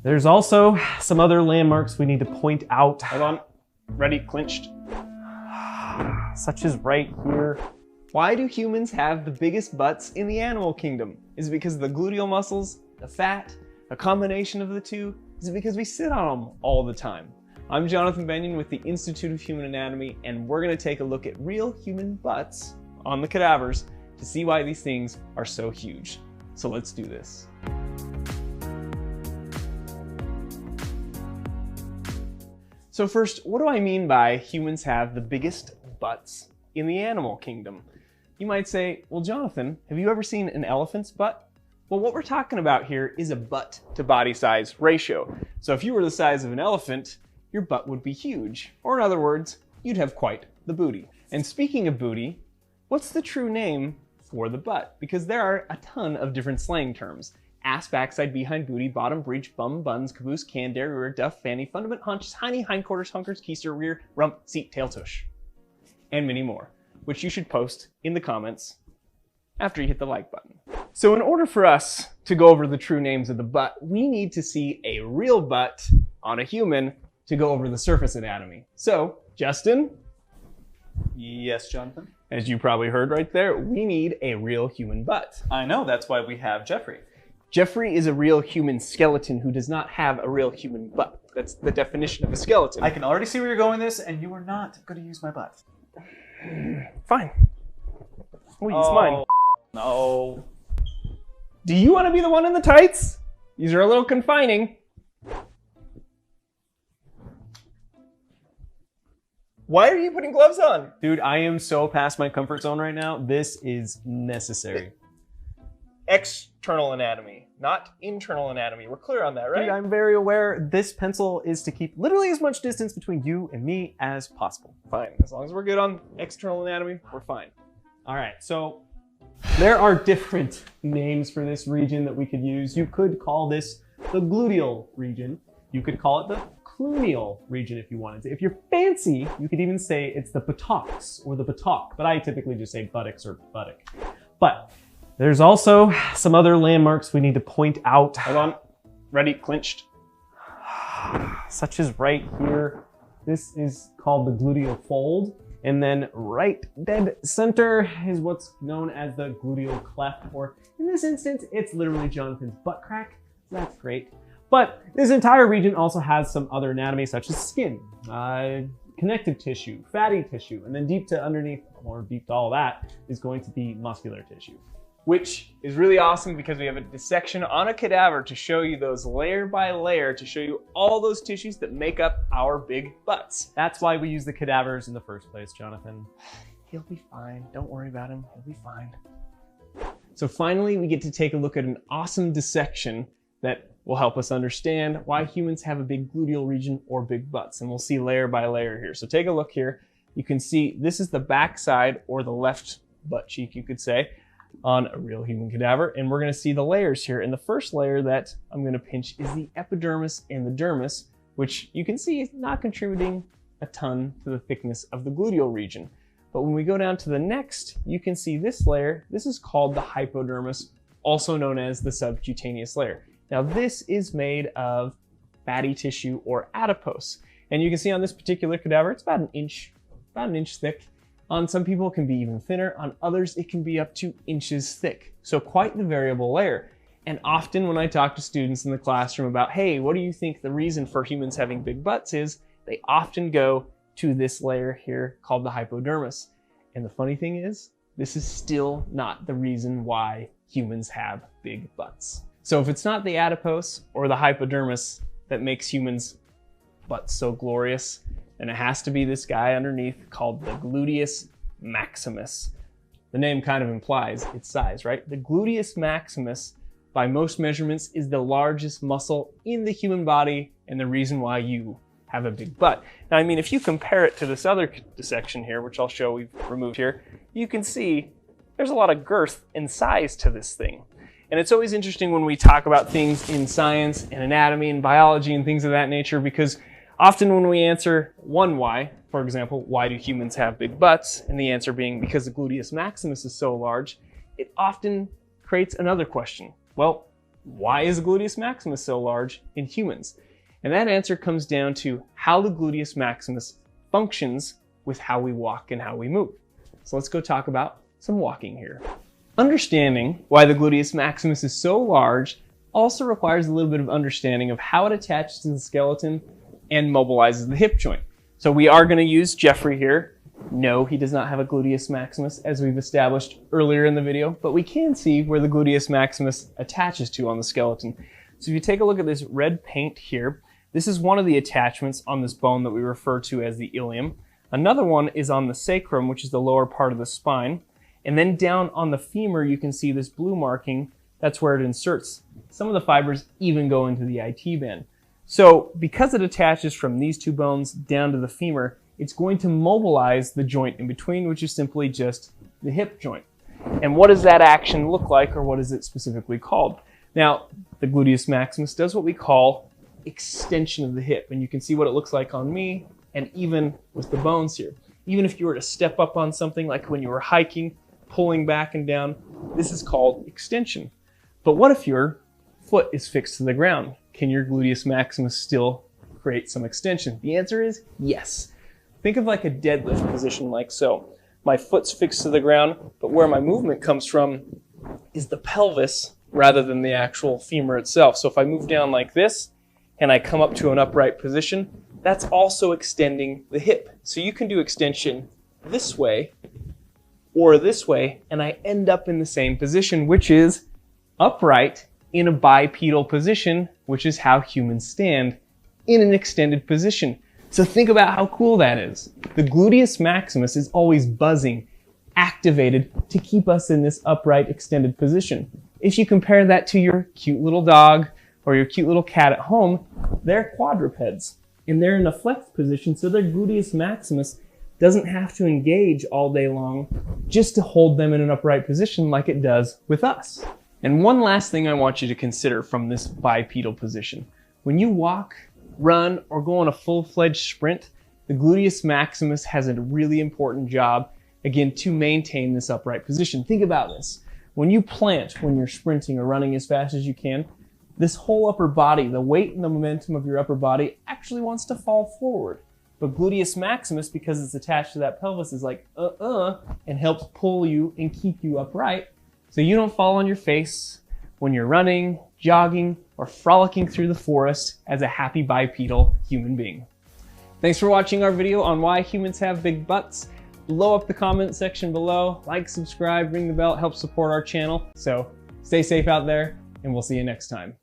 There's also some other landmarks we need to point out. Hold on. Ready? Clinched. Such as right here. Why do humans have the biggest butts in the animal kingdom? Is it because of the gluteal muscles, the fat, a combination of the two? Is it because we sit on them all the time? I'm Jonathan Benyon with the Institute of Human Anatomy, and we're going to take a look at real human butts on the cadavers to see why these things are so huge. So let's do this. So first, what do I mean by humans have the biggest butts in the animal kingdom? You might say, well, Jonathan, have you ever seen an elephant's butt? Well, what we're talking about here is a butt to body size ratio. So if you were the size of an elephant, your butt would be huge. Or in other words, you'd have quite the booty. And speaking of booty, what's the true name for the butt? Because there are a ton of different slang terms. Ass, backside, behind, booty, bottom, breech, bum, buns, caboose, can, derriere, duff, fanny, fundament, haunches, hiney, hindquarters, hunkers, keister, rear, rump, seat, tail, tush. And many more, which you should post in the comments after you hit the like button. So in order for us to go over the true names of the butt, we need to see a real butt on a human to go over the surface anatomy. So, Justin? Yes, Jonathan? As you probably heard right there, we need a real human butt. I know, that's why we have Jeffrey. Jeffrey is a real human skeleton who does not have a real human butt. That's the definition of a skeleton. I can already see where you're going with this, and you are not going to use my butt. Fine. We'll use mine. No. Do you want to be the one in the tights? These are a little confining. Why are you putting gloves on? Dude, I am so past my comfort zone right now. This is necessary. External anatomy, not internal anatomy. We're clear on that, right? Dude, I'm very aware this pencil is to keep literally as much distance between you and me as possible. Fine. As long as we're good on external anatomy, we're fine. All right, so there are different names for this region that we could use. You could call this the gluteal region. You could call it the cluneal region if you wanted to. If you're fancy, you could even say it's the buttocks or the buttock, but I typically just say buttocks or buttock. But there's also some other landmarks we need to point out. Hold on. Ready? Clinched. Such as right here. This is called the gluteal fold. And then right dead center is what's known as the gluteal cleft, or in this instance, it's literally Jonathan's butt crack. So that's great. But this entire region also has some other anatomy such as skin, connective tissue, fatty tissue, and then deep to underneath, or deep to all that, is going to be muscular tissue. Which is really awesome because we have a dissection on a cadaver to show you those layer by layer, to show you all those tissues that make up our big butts. That's why we use the cadavers in the first place, Jonathan. He'll be fine. Don't worry about him. He'll be fine. So finally, we get to take a look at an awesome dissection that will help us understand why humans have a big gluteal region or big butts. And we'll see layer by layer here. So take a look here. You can see this is the back side, or the left butt cheek, you could say, on a real human cadaver. And we're going to see the layers here. And the first layer that I'm going to pinch is the epidermis and the dermis, which you can see is not contributing a ton to the thickness of the gluteal region. But when we go down to the next, you can see this layer. This is called the hypodermis, also known as the subcutaneous layer. Now this is made of fatty tissue or adipose. And you can see on this particular cadaver, it's about an inch thick. On some people it can be even thinner. On others it can be up to inches thick. So quite the variable layer. And often when I talk to students in the classroom about, hey, what do you think the reason for humans having big butts is, they often go to this layer here called the hypodermis. And the funny thing is, this is still not the reason why humans have big butts. So if it's not the adipose or the hypodermis that makes humans' butts so glorious, then it has to be this guy underneath called the gluteus maximus. The name kind of implies its size, right? The gluteus maximus, by most measurements, is the largest muscle in the human body and the reason why you have a big butt. Now, I mean, if you compare it to this other dissection here, which I'll show we've removed here, you can see there's a lot of girth and size to this thing. And it's always interesting when we talk about things in science and anatomy and biology and things of that nature, because often when we answer one why, for example, why do humans have big butts, and the answer being because the gluteus maximus is so large, it often creates another question. Well, why is the gluteus maximus so large in humans? And that answer comes down to how the gluteus maximus functions with how we walk and how we move. So let's go talk about some walking here. Understanding why the gluteus maximus is so large also requires a little bit of understanding of how it attaches to the skeleton and mobilizes the hip joint. So we are going to use Jeffrey here. No, he does not have a gluteus maximus, as we've established earlier in the video, but we can see where the gluteus maximus attaches to on the skeleton. So if you take a look at this red paint here, this is one of the attachments on this bone that we refer to as the ilium. Another one is on the sacrum, which is the lower part of the spine. And then down on the femur, you can see this blue marking. That's where it inserts. Some of the fibers even go into the IT band. So because it attaches from these two bones down to the femur, it's going to mobilize the joint in between, which is simply just the hip joint. And what does that action look like, or what is it specifically called? Now, the gluteus maximus does what we call extension of the hip. And you can see what it looks like on me, and even with the bones here. Even if you were to step up on something, like when you were hiking, pulling back and down, this is called extension. But what if your foot is fixed to the ground? Can your gluteus maximus still create some extension? The answer is yes. Think of like a deadlift position like so. My foot's fixed to the ground, but where my movement comes from is the pelvis rather than the actual femur itself. So if I move down like this and I come up to an upright position, that's also extending the hip. So you can do extension this way or this way, and I end up in the same position, which is upright in a bipedal position, which is how humans stand in an extended position. So think about how cool that is. The gluteus maximus is always buzzing, activated to keep us in this upright extended position. If you compare that to your cute little dog or your cute little cat at home, they're quadrupeds and they're in a flexed position, so their gluteus maximus doesn't have to engage all day long just to hold them in an upright position like it does with us. And one last thing I want you to consider from this bipedal position. When you walk, run, or go on a full-fledged sprint, the gluteus maximus has a really important job, again, to maintain this upright position. Think about this. When you plant, when you're sprinting or running as fast as you can, this whole upper body, the weight and the momentum of your upper body actually wants to fall forward. But gluteus maximus, because it's attached to that pelvis, is like, and helps pull you and keep you upright so you don't fall on your face when you're running, jogging, or frolicking through the forest as a happy bipedal human being. Thanks for watching our video on why humans have big butts. Blow up the comment section below, like, subscribe, ring the bell, help support our channel. So stay safe out there, and we'll see you next time.